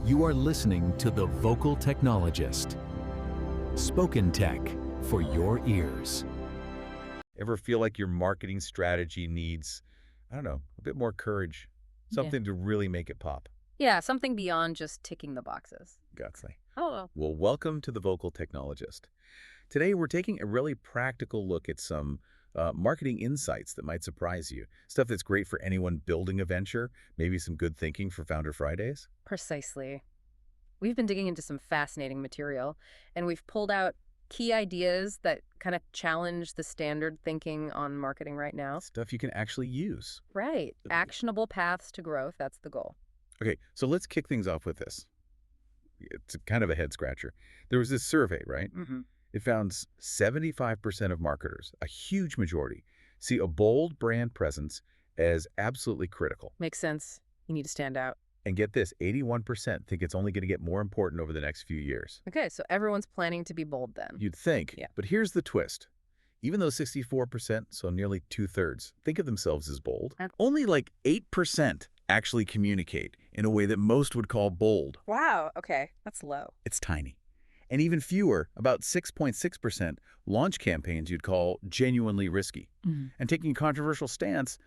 You are listening to The Vocal Technologist. Spoken Tech for your ears. Ever feel like your marketing strategy needs, I don't know, a bit more courage? Something to really make it pop? Yeah, something beyond just ticking the boxes. Gutsy. Oh, Well, welcome to The Vocal Technologist. Today, we're taking a really practical look at some marketing insights that might surprise you. Stuff that's great for anyone building a venture, maybe some good thinking for Founder Fridays. precisely. We've been digging into some fascinating material, and we've pulled out key ideas that kind of challenge the standard thinking on marketing right now. Stuff you can actually use. Right. Actionable paths to growth, that's the goal. Okay, so let's kick things off with this. It's kind of a head scratcher. There was this survey, right? Mm-hmm. It found 75% of marketers, a huge majority, see a bold brand presence as absolutely critical. Makes sense. You need to stand out. And get this, 81% think it's only going to get more important over the next few years. Okay, so everyone's planning to be bold then. You'd think, Yeah. but here's the twist. Even though 64%, so nearly two-thirds, think of themselves as bold, only like 8% actually communicate in a way that most would call bold. Wow, okay, that's low. It's tiny. And even fewer, about 6.6%, launch campaigns you'd call genuinely risky. And taking a controversial stance,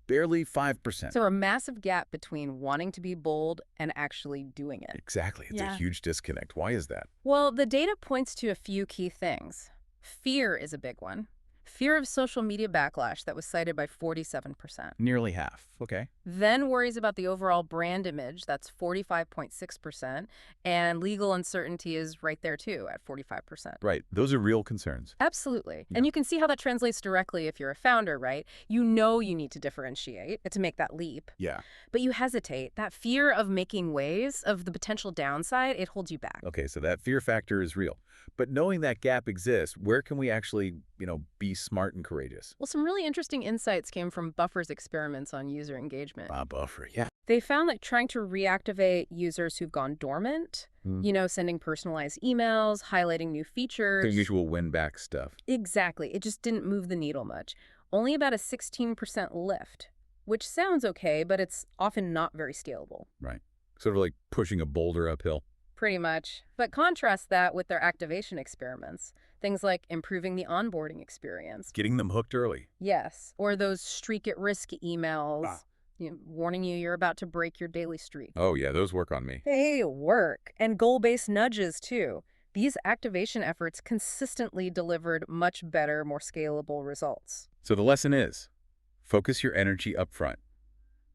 barely 5%. So a massive gap between wanting to be bold and actually doing it. Exactly. It's a Yeah. huge disconnect. Why is that? Well, the data points to a few key things. Fear is a big one. Fear of social media backlash that was cited by 47%. Nearly half. Okay. Then worries about the overall brand image, that's 45.6%, and legal uncertainty is right there too at 45%. Right. Those are real concerns. Absolutely. Yeah. And you can see how that translates directly if you're a founder, right? You know you need to differentiate to make that leap, Yeah. but you hesitate. That fear of making waves, of the potential downside, it holds you back. Okay, so that fear factor is real. But knowing that gap exists, where can we actually, be smart and courageous? Well, some really interesting insights came from Buffer's experiments on user engagement. Buffer, yeah. They found that trying to reactivate users who've gone dormant, sending personalized emails, highlighting new features. The usual win-back stuff. Exactly. It just didn't move the needle much. Only about a 16% lift, which sounds okay, but it's often not very scalable. Right. Sort of like pushing a boulder uphill. Pretty much. But contrast that with their activation experiments. Things like improving the onboarding experience. Getting them hooked early. Yes. Or those streak at risk emails. Warning you you're about to break your daily streak. Oh, yeah, those work on me. They work. And goal-based nudges, too. These activation efforts consistently delivered much better, more scalable results. So the lesson is, focus your energy up front.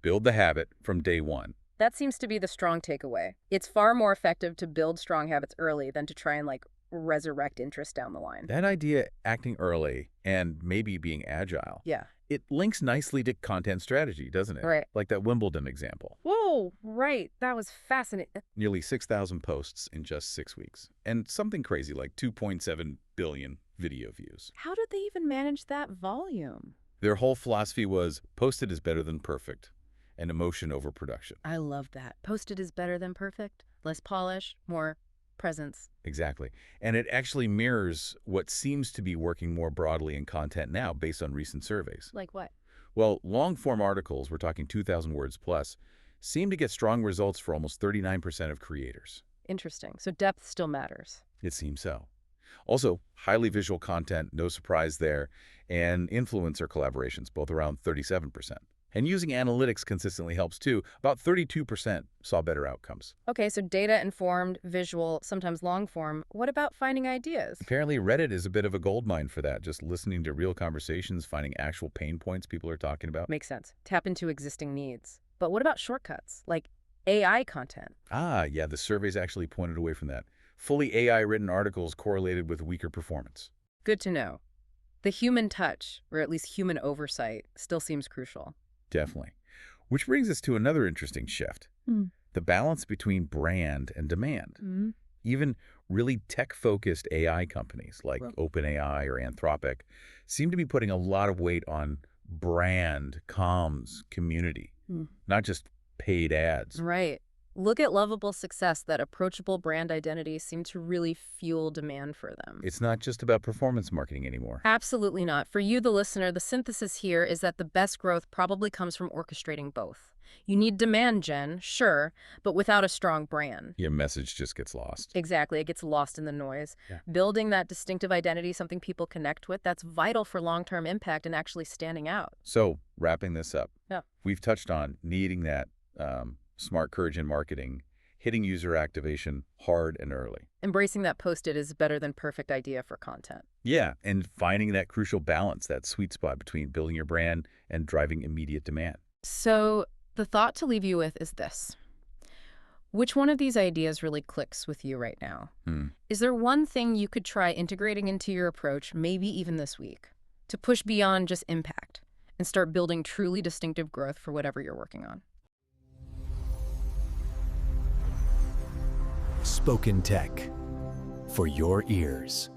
Build the habit from day one. That seems to be the strong takeaway. It's far more effective to build strong habits early than to try and, resurrect interest down the line. That idea, acting early and maybe being agile, Yeah. it links nicely to content strategy, doesn't it? Right. Like that Wimbledon example. Whoa, right. That was fascinating. Nearly 6,000 posts in just 6 weeks. And something crazy like 2.7 billion video views. How did they even manage that volume? Their whole philosophy was posted is better than perfect, and emotion over production. I love that. Posted is better than perfect. Less polish, more presence. Exactly. And it actually mirrors what seems to be working more broadly in content now based on recent surveys. Like what? Well, long-form articles, we're talking 2,000 words plus, seem to get strong results for almost 39% of creators. Interesting. So depth still matters. It seems so. Also, highly visual content, no surprise there, and influencer collaborations, both around 37%. And using analytics consistently helps too. About 32% saw better outcomes. Okay, so data-informed, visual, sometimes long-form. What about finding ideas? Apparently, Reddit is a bit of a goldmine for that, just listening to real conversations, finding actual pain points people are talking about. Makes sense. Tap into existing needs. But what about shortcuts, like AI content? Yeah, the surveys actually pointed away from that. Fully AI-written articles correlated with weaker performance. Good to know. The human touch, or at least human oversight, still seems crucial. Definitely. Which brings us to another interesting shift. The balance between brand and demand. Even really tech-focused AI companies like OpenAI or Anthropic seem to be putting a lot of weight on brand, comms, community, not just paid ads. Right. Look at Lovable Success. That approachable brand identity seemed to really fuel demand for them. It's not just about performance marketing anymore. Absolutely not. For you, the listener, the synthesis here is that the best growth probably comes from orchestrating both. You need demand gen, sure, but without a strong brand. Your message just gets lost. Exactly. It gets lost in the noise. Yeah. Building that distinctive identity, something people connect with, that's vital for long-term impact and actually standing out. So, wrapping this up, Yeah. we've touched on needing that smart courage in marketing, hitting user activation hard and early. Embracing that post-it is better than perfect idea for content. Yeah, and finding that crucial balance, that sweet spot between building your brand and driving immediate demand. So the thought to leave you with is this. Which one of these ideas really clicks with you right now? Is there one thing you could try integrating into your approach, maybe even this week, to push beyond just impact and start building truly distinctive growth for whatever you're working on? Spoken Tech, for your ears.